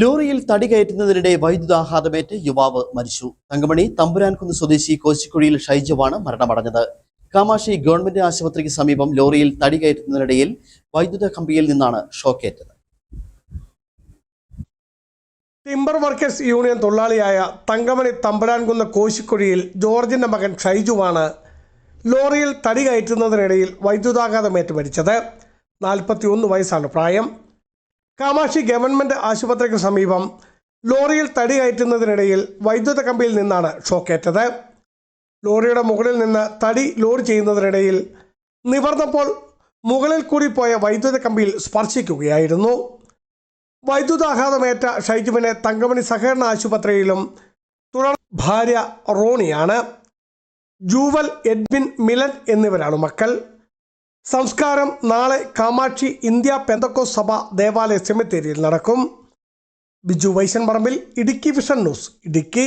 ലോറിയിൽ തടി കയറ്റുന്നതിനിടെ വൈദ്യുതാഘാതമേറ്റ് യുവാവ് മരിച്ചു. തങ്കമണി തമ്പുരാൻകുന്ന് സ്വദേശി കോശിക്കുഴിയിൽ ഷൈജുവാണ് മരണമടഞ്ഞത്. കാമാക്ഷി ഗവൺമെന്റ് ആശുപത്രിക്ക് സമീപം ലോറിയിൽ തടി കയറ്റുന്നതിനിടയിൽ വൈദ്യുത കമ്പിയിൽ നിന്നാണ് ഷോക്കേറ്റത്. ടിംബർ വർക്കേഴ്സ് യൂണിയൻ തൊഴിലാളിയായ തങ്കമണി തമ്പുരാൻകുന്ന് കോശിക്കുഴിയിൽ ജോർജിന്റെ മകൻ ഷൈജുവാണ് ലോറിയിൽ തടി കയറ്റുന്നതിനിടയിൽ വൈദ്യുതാഘാതമേറ്റ് മരിച്ചത്. 41 വയസ്സാണ് പ്രായം. കാമാക്ഷി ഗവൺമെന്റ് ആശുപത്രിക്ക് സമീപം ലോറിയിൽ തടി കയറ്റുന്നതിനിടയിൽ വൈദ്യുത കമ്പിയിൽ നിന്നാണ് ഷോക്കേറ്റത്. ലോറിയുടെ മുകളിൽ നിന്ന് തടി ലോഡ് ചെയ്യുന്നതിനിടയിൽ നിവർന്നപ്പോൾ മുകളിൽ കൂടി പോയ വൈദ്യുത കമ്പിയിൽ സ്പർശിക്കുകയായിരുന്നു. വൈദ്യുതാഘാതമേറ്റ ഷൈജുവിനെ തങ്കമണി സഹകരണ ആശുപത്രിയിലും തുടർന്ന് ഭാര്യ റോണിയാണ്. ജൂവൽ, എഡ്വിൻ, മിലൻ എന്നിവരാണ് മക്കൾ. സംസ്കാരം നാളെ കാമാക്ഷി ഇന്ത്യ പെന്തക്കോസ് സഭ ദേവാലയ സെമിത്തേരിയിൽ നടക്കും. ബിജു വൈശൻ പറമ്പിൽ, ഇടുക്കി വിഷൻ ന്യൂസ്, ഇടുക്കി.